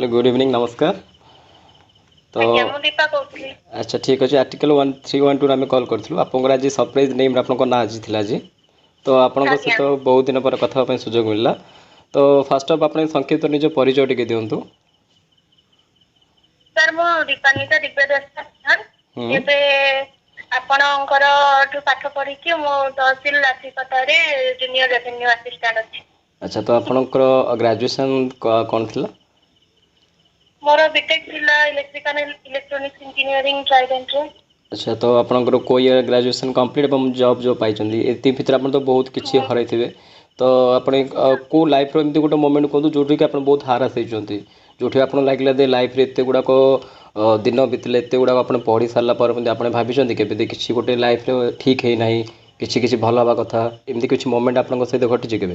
Good evening नमस्कार। तो ଆଜ୍ଞା ମୁଁ ଦୀପା କହୁଥିଲି। अच्छा ठीक अच्छे आर्टिकल 1312 आम कल करूँ आपंकर आज सरप्राइज नेम आप ना आज थी आज तो आपंक ଆଜ୍ଞା सहित बहुत दिन पर कथा सुजोग मिलला। तो फास्ट अफ आप संक्षिप्त निज परिचय टी दिंतु। ସାର୍ ମୁଁ ଦୀପାନ୍ବିତା ଦିବ୍ୟଦର୍ଶନ हम्म ଏବେ ଆପଣଙ୍କର ପାଠ ପଢିକି ମୁଁ ତହସିଲ ଲାଠିପଟାରେ ଜୁନିୟର ରେଭିନ୍ୟୁ ଆସିଷ୍ଟାଣ୍ଟ ଅଛି। अच्छा तो आपणकर ग्रेजुएशन कौन थी? ମୋର ବିଟେକ୍ ଥିଲା ଇଲେକ୍ଟ୍ରିକାଲ ଇଲେକ୍ଟ୍ରୋନିक्स इंजीनियरिंग ट्राइडेंट रे। अच्छा तो आपंकर को ईयर ग्रेजुएशन कंप्लीट और जॉब जो पाई ये भितर आप तो बहुत किसी हर तो आपने को लाइफ एमती गोटे मोमेंट कहूँ जो कि आप बहुत हारास होती जो आप लगे दे लाइफ एत गुड़ाक दिन बीतले एत गुड़ाक आप पढ़ी सारा पर आप भाई के किसी गोटे लाइफ ठीक है ना किसी भल हवा कथा एमती किसी मोमेंट आप सहित घटी के?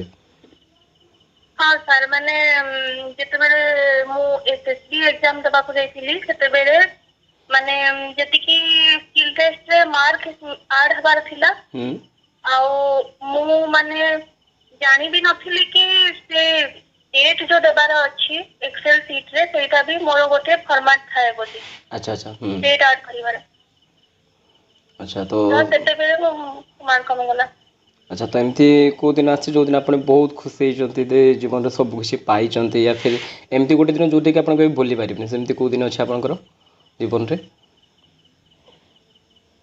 हाँ सर मैंने जितेबाला मु एसएससी एग्जाम देवाक जाइली सेतेबेले माने जतिकी स्किल टेस्ट रे मार्क ऐड हबार थिला आउ मु माने जानी भी नथिली कि से डेट जो देबार अछि एक्सेल शीट रे सेटा भी मोर गोटे फॉर्मेट थाए बोली। अच्छा अच्छा डेट ऐड करिवार। अच्छा तो सेतेबेले मो मार्क कम गला। अच्छा तो एमती को दिन आसी जो दिन आप बहुत खुशी होती जीवन में सब किसी पाई या फिर एमती गोटे दिन जो आप भूली पारे सेमती को दिन अच्छे आपंकर जीवन में?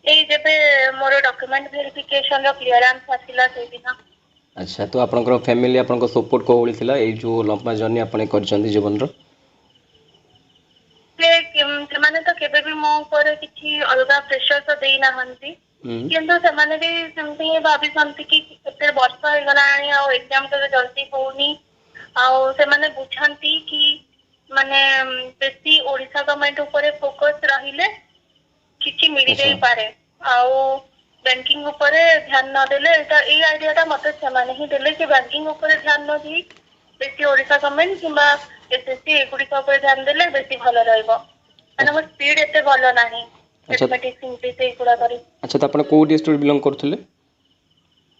एई जेबे मोर डॉक्यूमेंट वेरिफिकेशन रो क्लियरेंस आसिला से दिन। अच्छा तो आपंकर फैमिली आपंक सपोर्ट कौ भाई जो लंबा जर्नी आप जीवन रो? ସେମାନେ ତ କେବେ ବି ମୋ ଉପରେ କିଛି ଅଲଗା ପ୍ରେସର ତ ଦେଇନାହାନ୍ତି କିନ୍ତୁ ସେମାନେ ବି ସେମିତି ହିଁ ଭାବିଛନ୍ତି କି କେତେ ବର୍ଷ ହେଇଗଲାଣି ଆଉ ଏକ୍ଜାମ କେବେ ଜଲ୍ଦି ହଉନି ଆଉ ସେମାନେ ବୁଝନ୍ତି କି ମାନେ ବେଶୀ ଓଡିଶା ଗଭର୍ଣ୍ଣମେଣ୍ଟ ଉପରେ ଫୋକସ ରହିଲେ କିଛି ମିଳିଯାଇପାରେ ଆଉ ବ୍ୟାଙ୍କିଙ୍ଗ ଉପରେ ଧ୍ୟାନ ନଦେଲେ ଏଇ ଆଇଡିଆ ଟା ମତେ ସେମାନେ ହିଁ ଦେଲେ କି ବ୍ୟାଙ୍କିଙ୍ଗ ଉପରେ ଧ୍ୟାନ ନ ଦେଇ बेसी ओडिशा गवर्नमेंट किंबा एसएससी एगुड़िका उपर ध्यान देले बेसी भल रहइबो माने मो स्पीड एते भल नाही मैथमेटिक्स इंग्लिश एगुड़ा करी। अच्छा तो आप को डिस्ट्रिक्ट बिलोंग करथले?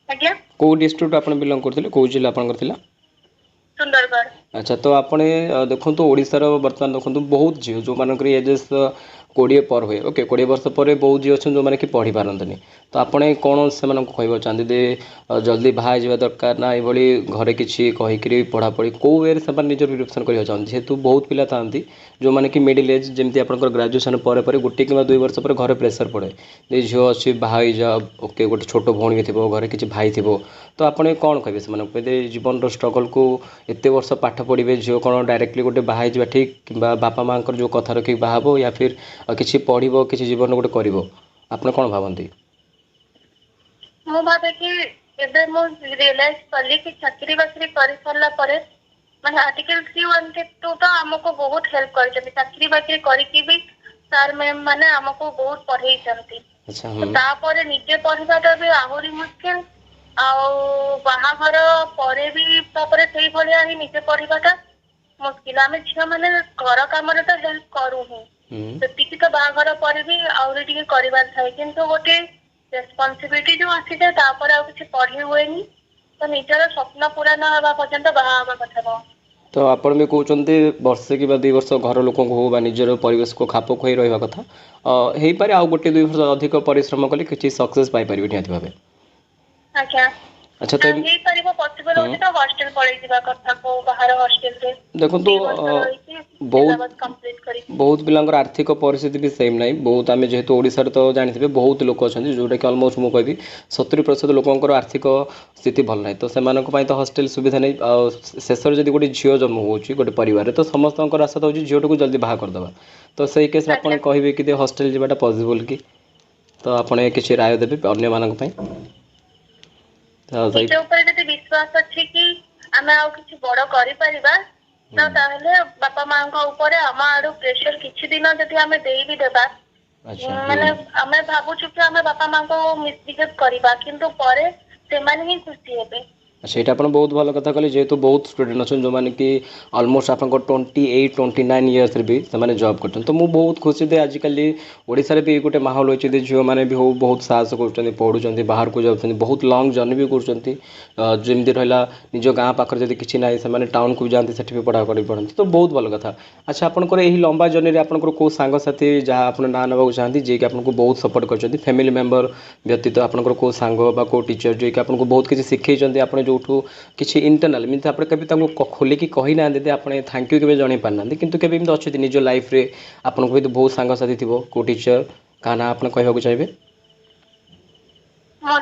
आज्ञा को डिस्ट्रिक्ट आप बिलोंग करथले को जिला आपनकर थिला? सुंदरगढ़। अच्छा तो आपने देखो ओडिशार बर्तमान देखो बहुत झील जो मानक एजेस 20 पर हुए ओके 20 वर्ष पर बहुत झील अच्छे जो मैंने कि पढ़ी पारती तो आपने कौन से कहवा चाहते दे जल्दी बाहा जावा दरकार ना ये घरे किसी कहीकि पढ़ापढ़ी कौ वे से निज प्रिपरेशन करवा चाहते जेहेतु बहुत पिला था जो मैंने कि मिडिल एज जमी आप ग्रेजुएशन पर गोटे कि 2 वर्ष पर घरे प्रेसर पड़े झील अच्छी बाहा जा ओके गोटे छोट भौणी थी घरे किसी भाई थी तो आपने कौन कहे से जीवन स्ट्रगल को एत वर्ष पाठ पढ़े झील कौन डायरेक्टली गोटे बाहा जा ठीक कि बापा माँ जो कथा रखिक बाहब या फिर किसी पढ़ किसी जीवन गोटे कर आपने कौन भावती? मु भावे कि एबे मु रियलाइज कली कि चाकरी बाकरी कर सारला परे माने आर्टिकल 312 तो हमको बहुत हेल्प करछथि चाकरी बाकरी करिकि भी सर मैम माने हमको बहुत पढ़ाई चलती तापर निजे पढ़ाटा भी आहुरी मुश्किल आउ बाहाघर परे भी तापर सेई भलिया ही निजे पढ़ाटा मुश्किल आम झील मैंने घर कम तो हेल्प करू ही तो बाहाघर पर भी आहरी टे करार थाए कि गोटे रेस्पॉन्सिबिलिटी जो आसी जाए तापर आ किसी पढ़ी हुए तो निजर स्वप्न पूरा न हवा पर्यंत बाहा हवा कथा कह। तो आप भी कहते वर्षे कि 2 वर्ष घर लोक हो निजर परिवेश को खाप खुआई रहा कथा हो पारे आउ गोटे 2 वर्ष अधिक परिश्रम कले किसी सक्सेस पाइपर निहत भाव। अच्छा अच्छा तो पॉसिबल होती तो हॉस्टल पड़े दिबा कथा को बाहर हॉस्टल रे देखो बहुत पिलांकर आर्थिक परिस्थिति भी सेम नहीं बहुत आम जेहेतु ओडिशा तो जानते बहुत लोक अच्छा जोटा कि अलमोस्ट मुझे कहबी 70% लोकंर आर्थिक स्थिति भल ना तो से तो हॉस्टल सुविधा नहीं शेष में जब गोटे झील जन्म हो गोटे परिवार तो समस्त आशा तो झील को जल्दी बाहा करदे तो सही केस आप कहे कि हॉस्टल जावाटा पॉसिबल कि तो आपने किसी राय देवे अन्य मानक विश्वास अच्छी कि आम आ किसी बड़ कर बापा माँ आम आड़ प्रेसर किसी दिन जब आम दे भी देबा माने आम भावुँ कि आम बापा माँ को मिसबिहेव करवा किंतु परे से ही खुशी हे अच्छा ये आपन बहुत भल कथा कहले जेहेतु बहुत स्टूडेंट अच्छे जो मैंने कि अलमोस्ट आप 28-29 इयर्स भी से जॉब करते तो मुझे बहुत खुशी थे आजिकल ओडिशा भी गोटे माहौल अच्छे झील मैंने भी हो बहुत साहस कर पढ़ुं बाहर को जाऊँ बहुत लंग जर्नी भी करमती रहा निज गाँ पाखे जब किसी ना से टाउन को भी जाती से भी पढ़ापढ़ी पढ़ती तो बहुत भल कथा अच्छा आपंकर यही लंबा जर्नी में आपंकर कौ सांगसाथी जहाँ आप ना नाक चाहती जी कि आपको बहुत सपोर्ट कर फैमिली मेंबर व्यतीत आपंकर कौ सांग कौ टीचर जी कि आपको बहुत किसी शिखई आप जो किसी इंटरनाल मीन आप खोलिकी कही ना आप थैंक यू के जन पारना कि अच्छे निज लाइफ रे आपको भी बहुत सांगसाथी थी कौ टीचर क्या ना आप कहवाक चाहिए मोर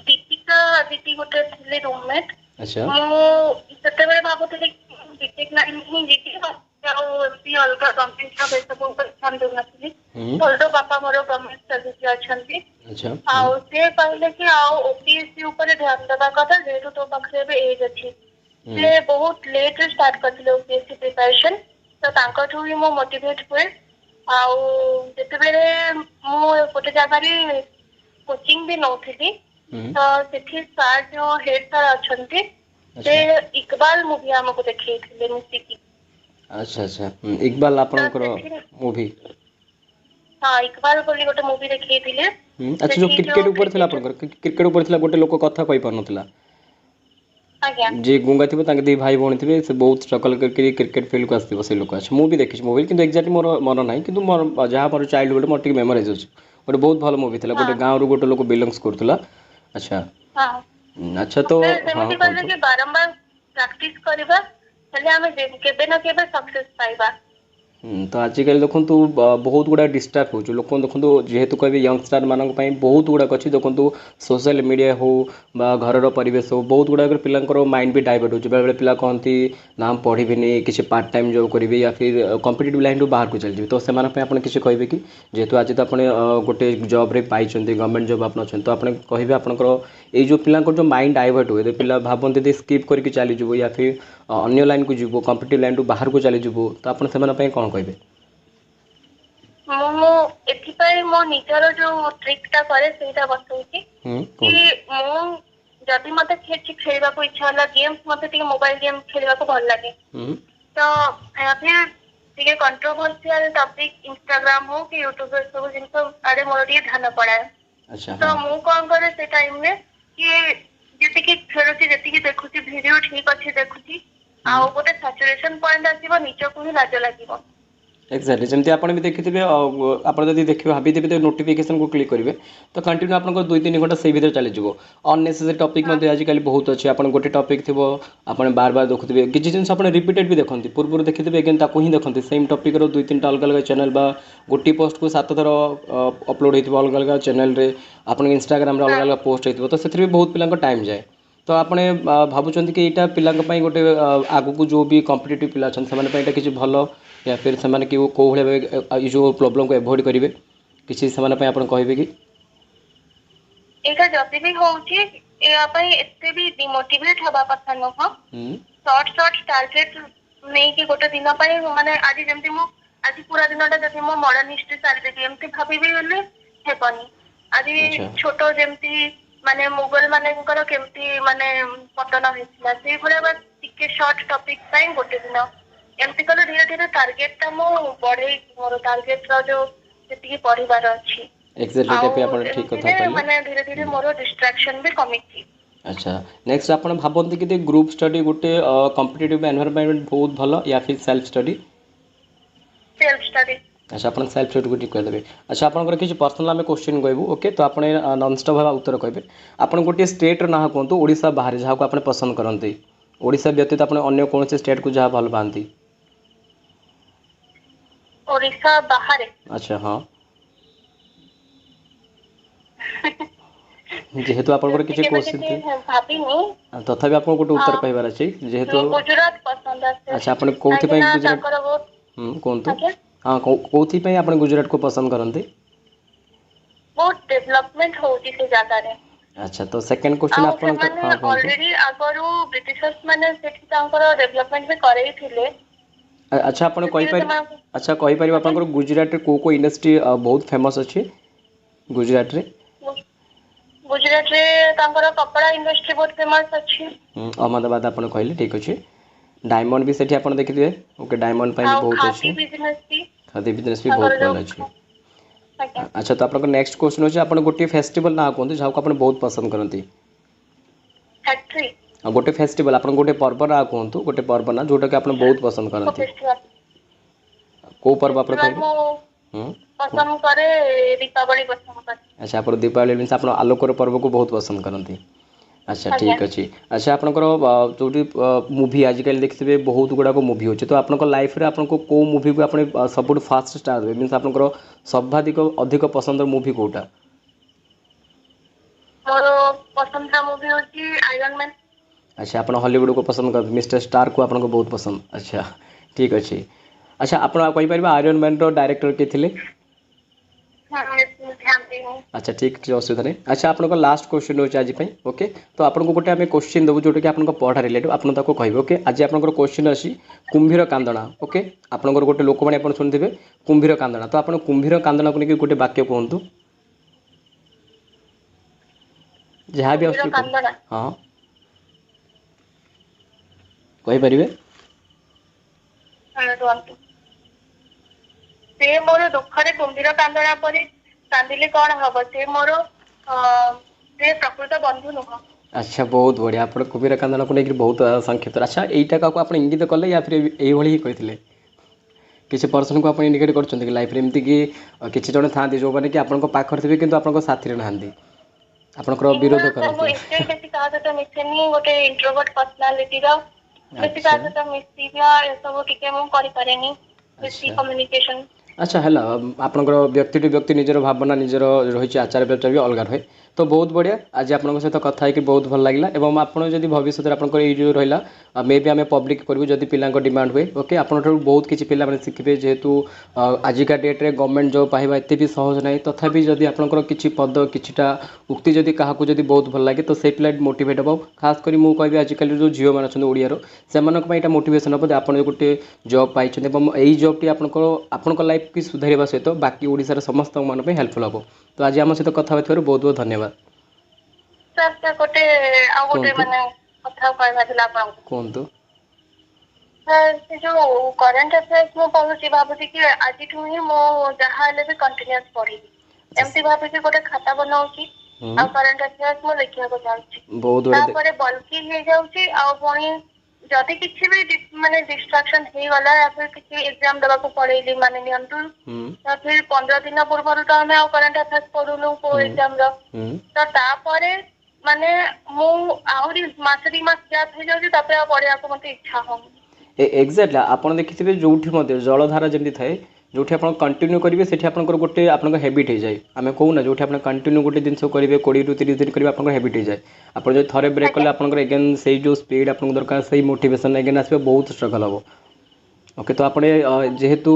दीपिका दीदी गोटे थे रूममेट अच्छा मुझे भावुली बीटेक लाइन ही जीती अलग गवर्नमेंट जॉब सब ध्यान दूसरी तो बापा मोर गवर्नमेंट सर्विस अच्छा अच्छा से कहले कि ओपीएससी ऊपर ध्यान देवा कथा जेहेतु तो पाखे एज अच्छी से बहुत लेट रे स्टार्ट करते ओपीएससी प्रिपरेशन तो तांकठू ही मो मोटिवेट हुए आते मु गोटे जगह कोचिंग भी नौथी तो सेठी सार जो हेड सार अच्छा से इकबाल मूवी आमको देखी मिसिकी अच्छा अच्छा इकबाल आपनकर मूवी हाँ इकबाल बोली गोटे मूवी देखी अच्छा जो क्रिकेट ऊपर थिला आपनकर क्रिकेट ऊपर थिला गोटे लोक कथा कहि पार नथिला आज्ञा जे गुंगा थे तांके दी भाई भौणी थे से बहुत स्ट्रगल करके क्रिकेट फील्ड को आसथिबो से लोक अच्छा मूवी देखिछ मूवी किंतु एग्जैक्टली मोर मन नाही किंतु मोर जहाँ मोर चाइल्डहुड मोर टिक मेमोरीज अछि गोटे बहुत भल मूवी थिला गोटे गाँव रु गोटे लोक बिलोंग्स करथुला अच्छा अच्छा तो हाँ कि बारंबार प्रैक्टिस करबा तले हमें केबे ना केबे सक्सेस पाइबा तो आजिकल देखु बहुत गुड़ा डिस्ट्राक्ट हो लोक देखो जेहेतु कहे यंगस्टार मान बहुत गुड़ाक अच्छी देखो सोशल मीडिया हो घर परिवेश हो बहुत गुड़ाक पिलांकर माइंड भी डाइवर्ट हो बेले पिला कहती ना हम पढ़ी किसी पार्ट टाइम जॉब करी या फिर कॉम्पिटिटिव लाइन रू बाहर को चल तो से आप किसी कहे कि जेहेतु आज तो आप गोटे जॉब रे पाई गवर्नमेंट जॉब आप तो आप कहे आपंकर ये जो पिला जो माइंड डाइवर्ट हुए पिला भावती स्किप करके चलीज या फिर अन्य लाइन को जीव कॉम्पिटिटिव लाइन रू बाहर को चलीज तो आप कौन कहे मो निजर जो ट्रिक टा करे सेटा बतौची कि मु जदि मते खेची खेलबा को इच्छा होला गेम्स मते टिके मोबाइल गेम खेलबा को भल लागे तो या फिर टिके कंट्रोवर्शियल टॉपिक इंस्टाग्राम हो कि यूट्यूब सब जिंस आड़े मोर टिके ध्यान पड़ाए अच्छा तो मु कोन करे से टाइम में कि जति कि खेलुची जति कि देखुची वीडियो ठीक अछि देखुची आ गोटे सैचुरेशन पॉइंट आसीबो नीचे को ही लाज लागिबो एक्जाक्टली जमी आप भी देखिए आप देखिए भाभी तो नोटिफिकेशन को क्लिक करेंगे तो कंटिन्यू आप 2-3 घंटा से भीतर चलीज अननेसेसरी टॉपिक आजिकल बहुत अच्छे आप गोटे टॉपिक थी आप बार बार देखुए किसी जिन रिपीटेड भी देखते पूर्व देखिए कि ही देखते सेम टॉपिक 2-3टा अलग अलग चैनल गोटे पोस्ट को 7 थर अपलोड होती अलग अलग चैनल आप इंस्टाग्राम अलग अलग पोस्ट होती तो से बहुत पिला टाइम जाए तो आपने भावुं कि यहाँ पिलांई गोटे आगू जो भी कॉम्पिटिटिव पिला अच्छा किसी भल या फिर से कि कौ भाई जो प्रॉब्लम को एवॉइड करेंगे किसी से आप कहे कि एटा जति भी होउची या पई एते भी डिमोटिवेट हबा कथा न हो शॉर्ट शॉर्ट टारगेट नै कि गोटे दिन पई माने आज जेमति मु आज पूरा दिनटा जति मो मॉडर्न हिस्ट्री सारी देबी एमति भाबी बेले हेबनी आज छोटो जेमति माने मुगल मानेकर केमति माने पतन होइछला सेई भले बस टिके शॉर्ट टॉपिक पई गोटे दिन एमती कले धीरे धीरे टारगेट टा मो बढ़े मोर टारगेट रो जो जति पढ़िबार अछि एक्जेक्टली ठीक कथा कहले माने धीरे धीरे मोर डिस्ट्रैक्शन भी कमी थी अच्छा नेक्स्ट आप भावती कि ग्रुप स्टडी गोटे कॉम्पिटिटिव एनवायरनमेंट बहुत भल या फिर सेल्फ स्टडी अच्छा आप सेल्फ स्टडी को ठीक करदे अच्छा आपंकर किसी पर्सनल आम क्वेश्चन कहूँ ओके तो आप नॉन स्टॉप भाव उत्तर कहे आप गोटे स्टेट ना कहतु ओडिशा बाहर जहाँ को आप पसंद करते ओडिशा व्यतीत आप अन्य कौन से स्टेट को जहाँ भल पाती ओडिशा बाहर अच्छा हाँ जेहेतु आपनकर किसी क्वेश्चन थी भाबिनी तथापि आपन गोटे उत्तर कहबार अछि जेहेतु गुजरात पसंद आछे अच्छा आपन कोथि पय गुजरात कोन तो हां कोथि पय आपन गुजरात को पसंद करंते बहुत डेवलपमेंट होउची से जागा रे अच्छा तो सेकंड क्वेश्चन आपन हां ऑलरेडी आगरु ब्रिटिशर्स माने सेठी तांकर डेवलपमेंट भी करे थिले अच्छा आपन कहि पारि अच्छा कहि पारि आपनकर गुजरात रे को इंडस्ट्री बहुत फेमस अछि गुजरात रे गुजरात रे तांकर कपड़ा इंडस्ट्री बहुत फेमस अच्छी। अहमदाबाद ଆପଣ କହିଲେ ଠିକ୍ ଅଛି। डायमंड भी ସେଠି ଆପଣ ଦେଖିଥିବେ। ओके डायमंड ପାଇଁ ବି ଆଉ ବହୁତ खादी ଅଛି। बिजनेस भी ଖାଦି ବିଜନେସ୍ ବି ତାଙ୍କର ବହୁତ ଯୋଉ ଭଲ ଅଛି। ଆଜ୍ଞା ଆଚ୍ଛା ତ ଆପଣଙ୍କ ନେକ୍ସଟ କ୍ୱେଶ୍ଚନ୍ ହେଉଛି ଆପଣ ଗୋଟିଏ ଫେଷ୍ଟିଭାଲ୍ ନାଁ କୁହନ୍ତୁ ଯାହାକୁ ଆପଣ ବହୁତ ପସନ୍ଦ କରନ୍ତି। फैक्ट्री ଆଉ ଗୋଟେ ଫେଷ୍ଟିଭାଲ୍ ଆପଣ ଗୋଟେ ପର୍ବ ନାଁ କୁହନ୍ତୁ ଗୋଟେ ପର୍ବ ନା ଯେଉଁଟାକି ଆପଣ ବହୁତ ପସନ୍ଦ को କରନ୍ତି। फेस्टिवल କେଉଁ ପର୍ବ ଆପଣ फेस्टिवल କହିବେ? मो ହୁଁ କୁହ। पसंद करे दीपावली पसंद करे। ଆଚ୍ଛା ଆପଣ ଦୀପାବଳି ମିନ୍ସ ଆପଣ ଆଲୋକର ପର୍ବକୁ ବହୁତ ପସନ୍ଦ କରନ୍ତି। ଆଚ୍ଛା ଆଜ୍ଞା ଠିକ୍ ଅଛି। ଆଚ୍ଛା ଆପଣଙ୍କର ଯେଉଁଠି ମୁଭି ଆଜିକାଲି ଦେଖିଥିବେ ବହୁତ ଗୁଡ଼ାକ ମୁଭି ହେଉଛି ତ ଆପଣଙ୍କ ଲାଇଫ୍ରେ ଆପଣଙ୍କୁ କେଉଁ ମୁଭିକୁ ଆପଣ ସବୁଠୁ ଫାଷ୍ଟ ଷ୍ଟାର୍ ଦେବେ ମିନ୍ସ ଆପଣଙ୍କର ସର୍ବାଧିକ ଅଧିକ ପସନ୍ଦର ମୁଭି କେଉଁଟା? ମୋର ପସନ୍ଦର ମୁଭି ହଉଛି ଆୟରନ ମ୍ୟାନ। ଆଚ୍ଛା ଆପଣ ହଲିଉଡ଼କୁ ପସନ୍ଦ କରନ୍ତି ମିଷ୍ଟର ଷ୍ଟାରକୁ ଆପଣଙ୍କୁ ବହୁତ ପସନ୍ଦ ଆଚ୍ଛା ଠିକ୍ ଅଛି। ଆଚ୍ଛା ଆପଣ ଆଉ କହିପାରିବେ ଆଇରନ୍ ମ୍ୟାନ୍ର ଡାଇରେକ୍ଟର କିଏ ଥିଲେ? ଧ୍ୟାन ଦେଇନି। ଆଚ୍ଛା ଠିକ୍ ଅଛି ଅସୁବିଧା ନାହିଁ। ଆଚ୍ଛା ଆପଣଙ୍କ ଲାଷ୍ଟ କ୍ୱେଶ୍ଚନ୍ ହେଉଛି ଆଜି ପାଇଁ ଓକେ ତ ଆପଣଙ୍କୁ ଗୋଟେ ଆମେ କ୍ୱେଶ୍ଚିନ୍ ଦେବୁ ଯେଉଁଟାକି ଆପଣଙ୍କ ପଢ଼ା ରିଲେଟିଭ୍ ଆପଣ ତାକୁ କହିବେ ଓକେ। ଆଜି ଆପଣଙ୍କର କ୍ୱେଶ୍ଚିନ୍ ଅଛି କୁମ୍ଭୀର କାନ୍ଦଣା ଓକେ। ଆପଣଙ୍କର ଗୋଟେ ଲୋକବାଣୀ ଆପଣ ଶୁଣିଥିବେ କୁମ୍ଭୀର କାନ୍ଦଣା ତ ଆପଣ କୁମ୍ଭୀର କାନ୍ଦଣାକୁ ନେଇକି ଗୋଟେ ବାକ୍ୟ କୁହନ୍ତୁ। ଯାହା ବି କୁମ୍ଭୀର ଆସୁଛି କୁହ କାନ୍ଦଣା ହଁ କହିପାରିବେ। ରୁହନ୍ତୁ। ସେ ମୋର ଦୁଃଖରେ କୁମ୍ଭୀର କାନ୍ଦଣା ପରି କାନ୍ଦିଲେ କଣ ହବ ସେ ମୋର ସେ ପ୍ରକୃତ ବନ୍ଧୁ ନୁହଁ। ଆଚ୍ଛା ବହୁତ ବଢ଼ିଆ ଆପଣ କୁମ୍ଭୀର କାନ୍ଦଣାକୁ ନେଇକି ବହୁତ ସଂକ୍ଷିପ୍ତ ଆଚ୍ଛା ଏଇଟା କାହାକୁ ଆପଣ ଇଙ୍ଗିତ କଲେ ୟା ଫିର ଏଇଭଳି ହିଁ କହିଥିଲେ। କିଛି ପର୍ସନକୁ ଆପଣ ଇଣ୍ଡିକେଟ୍ କରୁଛନ୍ତି କି ଲାଇଫ୍ରେ ଏମିତିକି କିଛି ଜଣ ଥାଆନ୍ତି ଯେଉଁମାନେ କି ଆପଣଙ୍କ ପାଖରେ ଥିବେ କିନ୍ତୁ ଆପଣଙ୍କ ସାଥିରେ ନାହାନ୍ତି ଆପଣଙ୍କର ନା ବିରୋଧ ତ ମୁଁ କରନ୍ତି। ଏତେ ବେଶୀ କାହା ସହିତ ମିଶେନି ଗୋଟେ ଇଣ୍ଟ୍ରୋଭର୍ଟ ପର୍ସନାଲିଟିର ବେଶୀ ଆଚ୍ଛା କାହା ସହିତ ମିଶିବା ଏସବୁ ଟିକେ ମୁଁ କରିପାରେନି ବେଶୀ ଆଚ୍ଛା କମ୍ୟୁନିକେସନ। ଆଚ୍ଛା ହେଲା ଆପଣଙ୍କର ବ୍ୟକ୍ତି ଟୁ ବ୍ୟକ୍ତି ନିଜର ଭାବନା ନିଜର ରହିଛି ଆଚାର ବ୍ୟବହାର ବି ଅଲଗା ରହେ। ତ ବହୁତ ବଢ଼ିଆ ଆଜି ଆପଣଙ୍କ ସହିତ କଥା ହେଇକି ବହୁତ ଭଲ ଲାଗିଲା ଏବଂ ଆପଣ ଯଦି ଭବିଷ୍ୟତରେ ଆପଣଙ୍କର ଏଇ ଯେଉଁ ରହିଲା ମେ ବି ଆମେ ପବ୍ଲିକ୍ କରିବୁ ଯଦି ପିଲାଙ୍କ ଡିମାଣ୍ଡ ହୁଏ ଓକେ ଆପଣଙ୍କଠାରୁ ବହୁତ କିଛି ପିଲାମାନେ ଶିଖିବେ ଯେହେତୁ ଆଜିକା ଡେଟ୍ରେ ଗଭର୍ଣ୍ଣମେଣ୍ଟ ଜବ୍ ପାଇବା ଏତେ ବି ସହଜ ନାହିଁ ତଥାପି ଯଦି ଆପଣଙ୍କର କିଛି ପଦ କିଛିଟା ଉକ୍ତି ଯଦି କାହାକୁ ଯଦି ବହୁତ ଭଲ ଲାଗେ ତ ସେଇ ପିଲା ମୋଟିଭେଟ୍ ହେବ ଖାସ୍ କରି ମୁଁ କହିବି ଆଜିକାଲି ଯେଉଁ ଝିଅମାନେ ଅଛନ୍ତି ଓଡ଼ିଆର ସେମାନଙ୍କ ପାଇଁ ଏଇଟା ମୋଟିଭେସନ୍ ହେବ ଯେ ଆପଣ ଗୋଟେ ଜବ୍ ପାଇଛନ୍ତି ଏବଂ ଏଇ ଜବ୍ଟି ଆପଣଙ୍କ ଲାଇଫ୍ କି ସୁଧାରିବା ସହିତ ବାକି ଓଡ଼ିଶାର ସମସ୍ତଙ୍କ ମାନଙ୍କ ପାଇଁ ହେଲ୍ପଫୁଲ୍ ହେବ। ତ ଆଜି ଆମ ସହିତ କଥା ହୋଇଥିବାରୁ ବହୁତ ବହୁତ ଧନ୍ୟବାଦ। ସାର୍ ଗୋଟେ ଆଉ ଗୋଟେ କୁହନ୍ତୁ ମାନେ କଥା କହିବାର ଥିଲା ଆପଣଙ୍କୁ। କୁହନ୍ତୁ। ସେ ଯୋଉ କରେଣ୍ଟ ଆଫେୟାର୍ସ ମୁଁ ପଢୁଛି ଭାବୁଛି କି ଆଜିଠୁ ହିଁ ମୁଁ ଯାହା ହେଲେ ବି କଣ୍ଟିନ୍ୟୁଅସ୍ ପଢିବି। ଆଚ୍ଛା ଏମିତି ଭାବିକି ଗୋଟେ ଖାତା ବନଉଛି ହୁଁ ଆଉ କରେଣ୍ଟ ଆଫେୟାର୍ସ ମୁଁ ଲେଖିବାକୁ ଚାହୁଁଛି। ବହୁତ ବଢ଼ିଆ ତାପରେ ବଲ୍କି ହେଇଯାଉଛି ଆଉ ପୁଣି ଯଦି କିଛି ବି ମାନେ ଡିଷ୍ଟ୍ରାକ୍ସନ ହେଇଗଲା କିଛି ଏକ୍ଜାମ ଦେବାକୁ ପଳେଇଲି ମାନେ ନିଅନ୍ତୁ ହୁଁ ଫିର 15 ଦିନ ପୂର୍ବରୁ ତ ଆମେ ଆଉ କରେଣ୍ଟ ଆଫେୟାର୍ସ ପଢୁନୁ କୋଉ ହୁଁ ଏକ୍ଜାମ ର ହୁଁ ତ ତାପରେ ମାନେ ମୁଁ ଆହୁରି ମାସେ 2 ମାସ ଗ୍ୟାପ୍ ହେଇଯାଉଛି ତାପରେ ଆଉ ପଢିବାକୁ ମତେ ଇଚ୍ଛା ହଉନି। ଏକ୍ଜାକ୍ଟଲି ଆପଣ ଦେଖିଥିବେ ଯେଉଁଠି ମଧ୍ୟ ଜଳଧାରା ଯେମିତି ଥାଏ ଯେଉଁଠି ଆପଣ କଣ୍ଟିନ୍ୟୁ କରିବେ ସେଠି ଆପଣଙ୍କର ଗୋଟେ ଆପଣଙ୍କ ହ୍ୟାବିଟ୍ ହେଇଯାଏ ଆମେ କହୁନା ଯେଉଁଠି ଆପଣ କଣ୍ଟିନ୍ୟୁ ଗୋଟେ ଜିନିଷ କରିବେ 20 ରୁ 30 ଦିନ କରିବେ ଆପଣଙ୍କର ହ୍ୟାବିଟ୍ ହେଇଯାଏ। ଆପଣ ଯଦି ଥରେ ବ୍ରେକ୍ ଆଜ୍ଞା କଲେ ଆପଣଙ୍କର ଏଗେନ୍ ସେଇ ଯେଉଁ ସ୍ପିଡ଼ ଆପଣଙ୍କୁ ଦରକାର ସେଇ ମୋଟିଭେସନ୍ ଏଗେନ୍ ଆସିବ ବହୁତ ଷ୍ଟ୍ରଗଲ୍ ହେବ। ଓକେ ତ ଆପଣ ଯେହେତୁ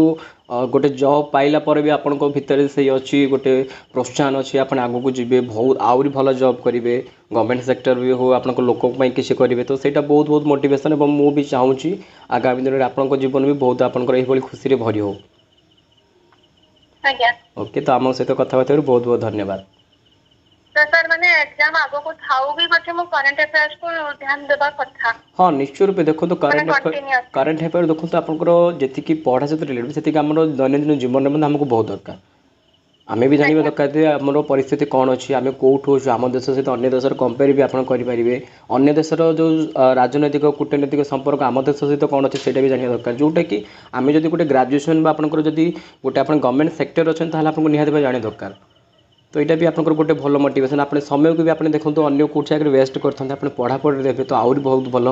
ଗୋଟେ ଜବ୍ ପାଇଲା ପରେ ବି ଆପଣଙ୍କ ଭିତରେ ସେଇ ଅଛି ଗୋଟେ ପ୍ରୋତ୍ସାହନ ଅଛି ଆପଣ ଆଗକୁ ଯିବେ ବହୁତ ଆହୁରି ଭଲ ଜବ୍ କରିବେ। ଗଭର୍ଣ୍ଣମେଣ୍ଟ ସେକ୍ଟର ବି ହଉ ଆପଣଙ୍କ ଲୋକଙ୍କ ପାଇଁ କିଛି କରିବେ ତ ସେଇଟା ବହୁତ ବହୁତ ମୋଟିଭେସନ୍ ଏବଂ ମୁଁ ବି ଚାହୁଁଛି ଆଗାମୀ ଦିନରେ ଆପଣଙ୍କ ଜୀବନ ବି ବହୁତ ଆପଣଙ୍କର ଏହିଭଳି ଖୁସିରେ ଭରି ହେଉ। ଆଜ୍ଞା। ଓକେ ତ ଆମ ସହିତ କଥା ହୋଇଥିବାରୁ ବହୁତ ବହୁତ ଧନ୍ୟବାଦ। ତ ସାର୍ ମାନେ ଏକ୍ଜାମ ଆଗକୁ ଥାଉ ବି ପଛେ ମୁଁ କରେଣ୍ଟ ଆଫେୟାର୍ସ କୁ ଧ୍ୟାନ ଦେବା କଥା। ହଁ ନିଶ୍ଚୟ ରୂପେ ଦେଖନ୍ତୁ ମାନେ କଣ୍ଟିନ୍ୟୁଅସ୍ କରେଣ୍ଟ ଆଫେୟାର ଦେଖନ୍ତୁ ଆପଣଙ୍କର ଯେତିକି ପଢ଼ା ସହିତ ରିଲେଟେଡ୍ ସେତିକି ଆମର ଦୈନନ୍ଦିନ ଜୀବନରେ ମଧ୍ୟ ଆମକୁ ବହୁତ ଦରକାର। ଆମେ ବି ଜାଣିବା ଆଜ୍ଞା ଦରକାର ଯେ ଆମର ପରିସ୍ଥିତି କ'ଣ ଅଛି ଆମେ କେଉଁଠୁ ଅଛୁ ଆମ ଦେଶ ସହିତ ଅନ୍ୟ ଦେଶର କମ୍ପେୟାର ବି ଆପଣ କରିପାରିବେ। ଅନ୍ୟ ଦେଶର ଯେଉଁ ରାଜନୈତିକ କୂଟନୈତିକ ସମ୍ପର୍କ ଆମ ଦେଶ ସହିତ କ'ଣ ଅଛି ସେଇଟା ବି ଜାଣିବା ଦରକାର ଯେଉଁଟାକି ଆମେ ଯଦି ଗୋଟେ ଗ୍ରାଜୁଏସନ୍ ବା ଆପଣଙ୍କର ଯଦି ଗୋଟେ ଆପଣ ଗଭର୍ଣ୍ଣମେଣ୍ଟ ସେକ୍ଟର ଅଛନ୍ତି ତାହେଲେ ଆପଣଙ୍କୁ ନିହାତି ଭାବେ ଜାଣିବା ଦରକାର। ତ ଏଇଟା ବି ଆପଣଙ୍କର ଗୋଟେ ଭଲ ମୋଟିଭେସନ୍ ଆପଣ ସମୟକୁ ବି ଆପଣ ଦେଖନ୍ତୁ ଅନ୍ୟ କେଉଁଠି ଜାଗାରେ ୱେଷ୍ଟ କରିଥାନ୍ତେ ଆପଣ ପଢ଼ାପଢ଼ିରେ ଦେବେ ତ ଆହୁରି ବହୁତ ଭଲ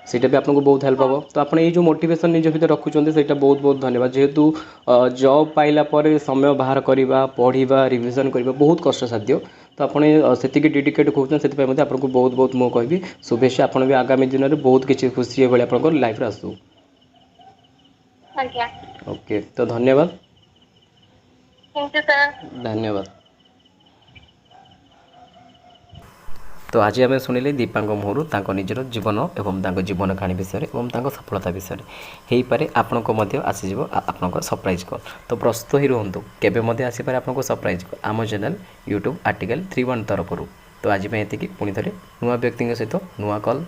ସେଇଟା ବି ଆପଣଙ୍କୁ ବହୁତ ହେଲ୍ପ ହଁ ହେବ ତ ଆପଣ ଏଇ ଯେଉଁ ମୋଟିଭେସନ୍ ନିଜ ଭିତରେ ରଖୁଛନ୍ତି ସେଇଟା ବହୁତ ବହୁତ ଧନ୍ୟବାଦ ଯେହେତୁ ଜବ୍ ପାଇଲା ପରେ ସମୟ ବାହାର କରିବା ପଢ଼ିବା ରିଭିଜନ୍ କରିବା ବହୁତ କଷ୍ଟସାଧ୍ୟ। ତ ଆପଣ ସେତିକି ଡେଡିକେଟ୍ କହୁଛନ୍ତି ସେଥିପାଇଁ ମଧ୍ୟ ଆପଣଙ୍କୁ ବହୁତ ବହୁତ ମୁଁ କହିବି ଶୁଭେଚ୍ଛା ଆପଣ ବି ଆଗାମୀ ଦିନରେ ବହୁତ କିଛି ଖୁସି ଏଭଳି ଆପଣଙ୍କର ଲାଇଫରେ ଆସୁ। ଆଜ୍ଞା। ଓକେ ତ ଧନ୍ୟବାଦ। Thank you sir. ଧନ୍ୟବାଦ। तो आज आम शुणिले दीपा मुहर निजर जीवन एवं जीवन कहानी विषय और सफलता विषय हो पारे आपको आसीज आप सरप्राइज कॉल। तो प्रस्तुत ही रुहतु केवे आसीपारे आपको सरप्राइज कॉल आम चैनल यूट्यूब आर्टिकल 31 तरफ। तो आज ये पुणी थे नुआ व्यक्ति सहित नुआ कॉल